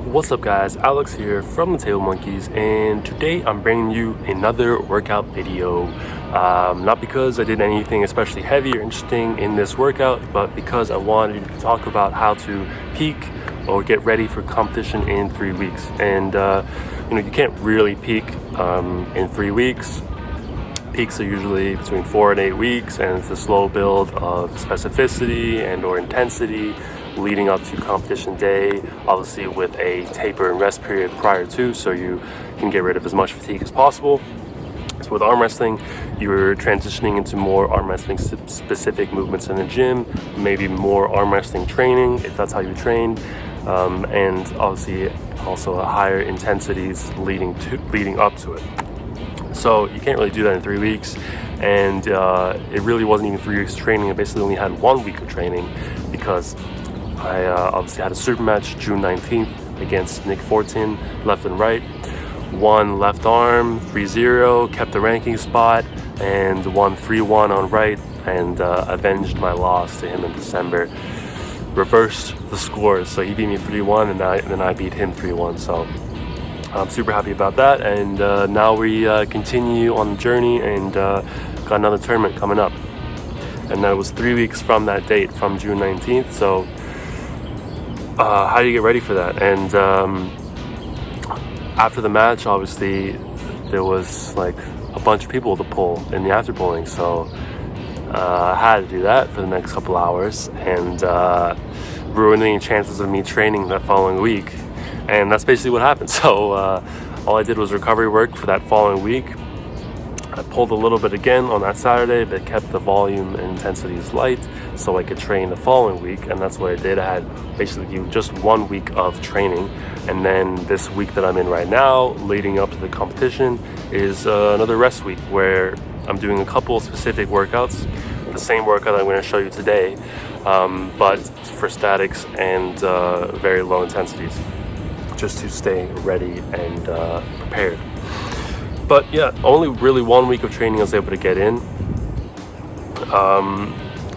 What's up guys, Alex here from the Table Monkeys, and today I'm bringing you another workout video. Not because I did anything especially heavy or interesting in this workout, but because I wanted to talk about how to peak or get ready for competition in 3 weeks. And you can't really peak in 3 weeks. Peaks are usually between 4 and 8 weeks, and it's a slow build of specificity and or intensity leading up to competition day, obviously with a taper and rest period prior to, so you can get rid of as much fatigue as possible. So with arm wrestling, you're transitioning into more arm wrestling specific movements in the gym, maybe more arm wrestling training if that's how you train, and obviously also higher intensities leading up to it. So you can't really do that in 3 weeks, and it really wasn't even 3 weeks of training. I basically only had 1 week of training because I obviously had a super match June 19th against Nic Fortin, left and right. Won left arm 3-0, kept the ranking spot, and won 3-1 on right, and avenged my loss to him in December. Reversed the scores, so he beat me 3-1, and then I beat him 3-1. So I'm super happy about that, and now we continue on the journey, and got another tournament coming up. And that was 3 weeks from that date, from June 19th. So how do you get ready for that? And after the match, obviously, there was like a bunch of people to pull in the after pulling. So I had to do that for the next couple hours, and ruining chances of me training that following week. And that's basically what happened. So all I did was recovery work for that following week. I pulled a little bit again on that Saturday, but kept the volume and intensities light so I could train the following week, and that's what I did. I had basically just 1 week of training, and then this week that I'm in right now, leading up to the competition, is another rest week where I'm doing a couple of specific workouts, the same workout I'm going to show you today, but for statics and very low intensities, just to stay ready and prepared. But yeah, only really 1 week of training I was able to get in.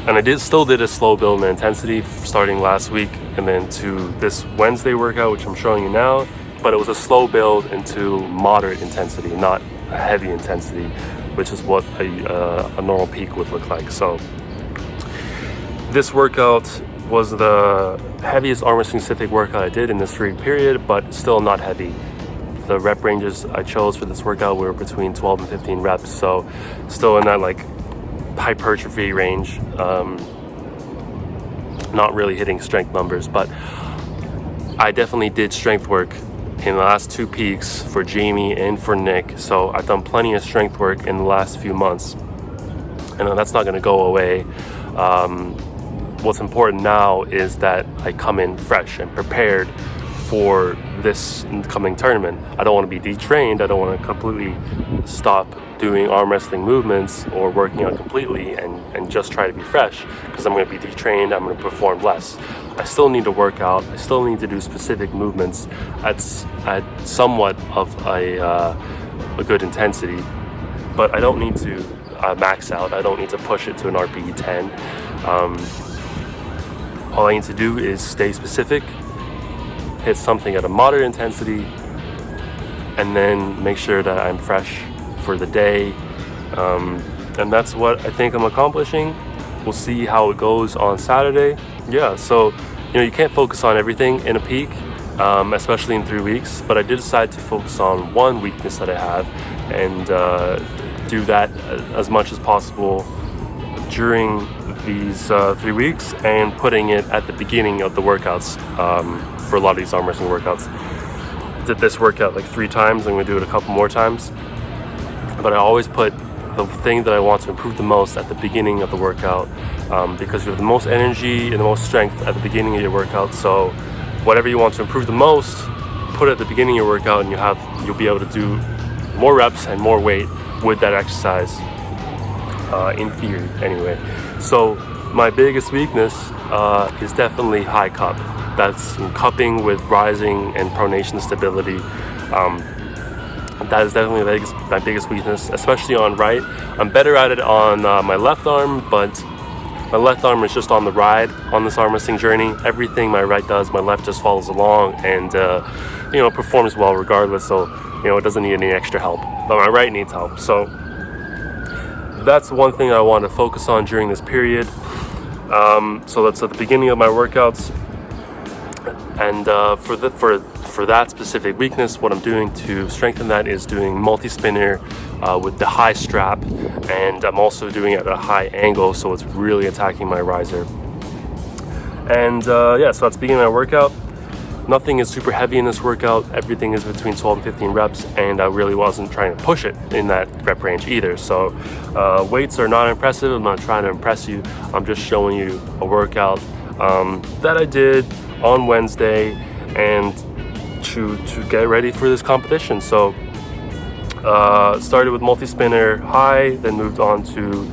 And I still did a slow build in intensity starting last week and then to this Wednesday workout, which I'm showing you now. But it was a slow build into moderate intensity, not a heavy intensity, which is what a normal peak would look like. So this workout was the heaviest arm wrestling specific workout I did in this 3 week period, but still not heavy. The rep ranges I chose for this workout were between 12 and 15 reps, so still in that like hypertrophy range, not really hitting strength numbers. But I definitely did strength work in the last 2 peaks for Jamie and for Nick, so I've done plenty of strength work in the last few months, and that's not going to go away. What's important now is that I come in fresh and prepared for this coming tournament. I don't want to be detrained. I don't want to completely stop doing arm wrestling movements or working out completely and just try to be fresh, because I'm going to be detrained. I'm going to perform less. I still need to work out. I still need to do specific movements at somewhat of a good intensity, but I don't need to max out. I don't need to push it to an RPE 10. All I need to do is stay specific, hit something at a moderate intensity, and then make sure that I'm fresh for the day. And that's what I think I'm accomplishing. We'll see how it goes on Saturday. Yeah, so you can't focus on everything in a peak, especially in 3 weeks, but I did decide to focus on one weakness that I have and do that as much as possible during these 3 weeks, and putting it at the beginning of the workouts. For a lot of these arm wrestling workouts, I did this workout like 3 times. I'm going to do it a couple more times, but I always put the thing that I want to improve the most at the beginning of the workout, because you have the most energy and the most strength at the beginning of your workout. So whatever you want to improve the most, put it at the beginning of your workout, and you'll be able to do more reps and more weight with that exercise, in theory anyway. So my biggest weakness is definitely high cup. That's cupping with rising and pronation stability. That is definitely my biggest weakness, especially on right. I'm better at it on my left arm, but My left arm is just on the ride on this arm wrestling journey. Everything my right does, my left just follows along and performs well regardless. So it doesn't need any extra help, but my right needs help. So that's one thing I want to focus on during this period. So that's at the beginning of my workouts, and for that specific weakness, what I'm doing to strengthen that is doing multi-spinner with the high strap, and I'm also doing it at a high angle, so it's really attacking my riser. And so that's the beginning of my workout. Nothing is super heavy in this workout. Everything is between 12 and 15 reps, and I really wasn't trying to push it in that rep range either. So weights are not impressive. I'm not trying to impress you. I'm just showing you a workout that I did on Wednesday and to get ready for this competition. So started with multi-spinner high, then moved on to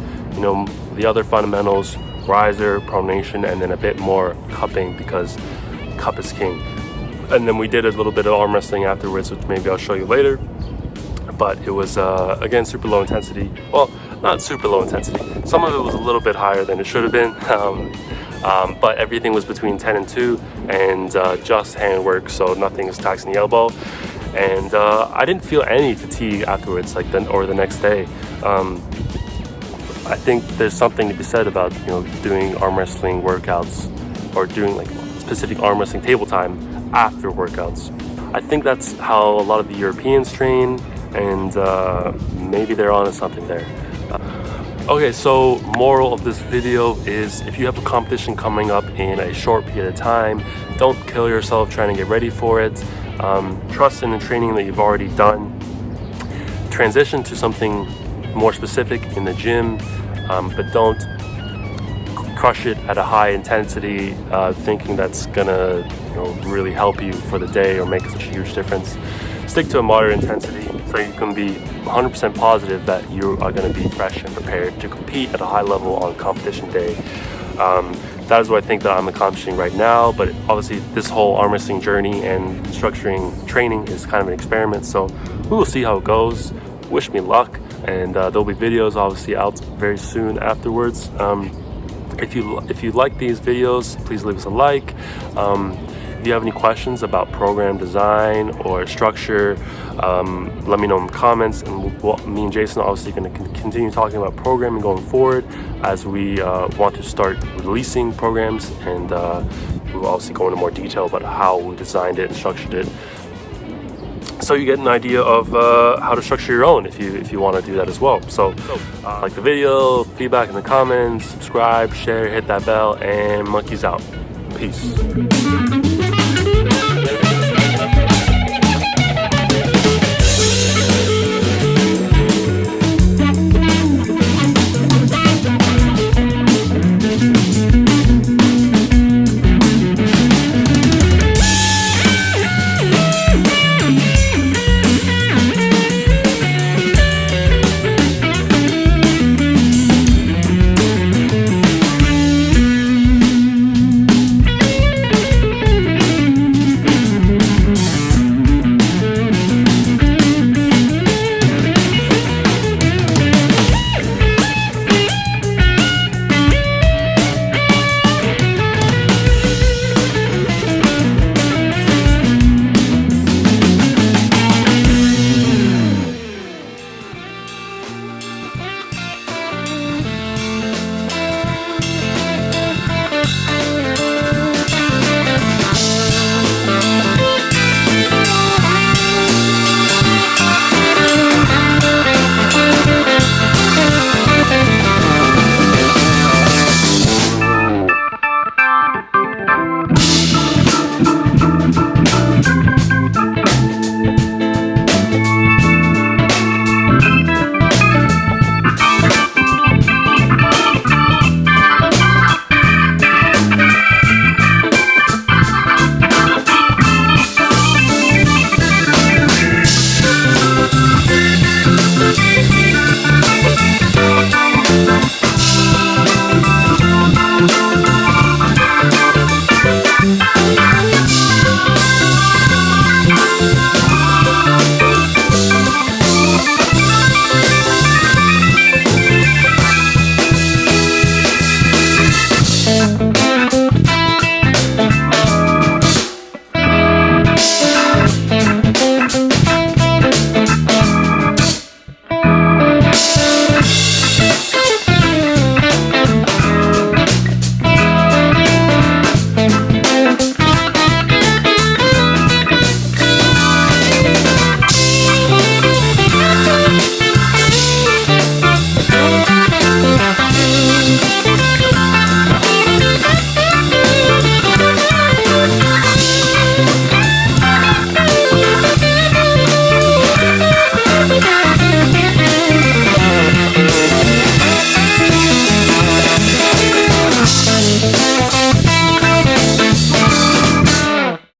the other fundamentals, riser, pronation, and then a bit more cupping because cup is king. And then we did a little bit of arm wrestling afterwards, which maybe I'll show you later. But it was again super low intensity. Well, not super low intensity. Some of it was a little bit higher than it should have been. But everything was between 10 and 2 and just hand work, so nothing is taxing the elbow. And I didn't feel any fatigue afterwards, the next day. I think there's something to be said about doing arm wrestling workouts or doing specific arm wrestling table time after workouts. I think that's how a lot of the Europeans train, and maybe they're onto something there. Okay, so moral of this video is if you have a competition coming up in a short period of time, don't kill yourself trying to get ready for it. Trust in the training that you've already done. Transition to something more specific in the gym, but don't crush it at a high intensity, thinking that's gonna really help you for the day or make such a huge difference. Stick to a moderate intensity so you can be 100% positive that you are going to be fresh and prepared to compete at a high level on competition day. That is what I think that I'm accomplishing right now, but obviously this whole arm wrestling journey and structuring training is kind of an experiment, so we will see how it goes. Wish me luck, and there'll be videos obviously out very soon afterwards. If you like these videos, please leave us a like. If you have any questions about program design or structure, let me know in the comments, and me and Jason are obviously going to continue talking about programming going forward as we want to start releasing programs, and we'll obviously go into more detail about how we designed it and structured it, so you get an idea of how to structure your own if you want to do that as well. So like the video, feedback in the comments, subscribe, share, hit that bell, and monkeys out. Peace.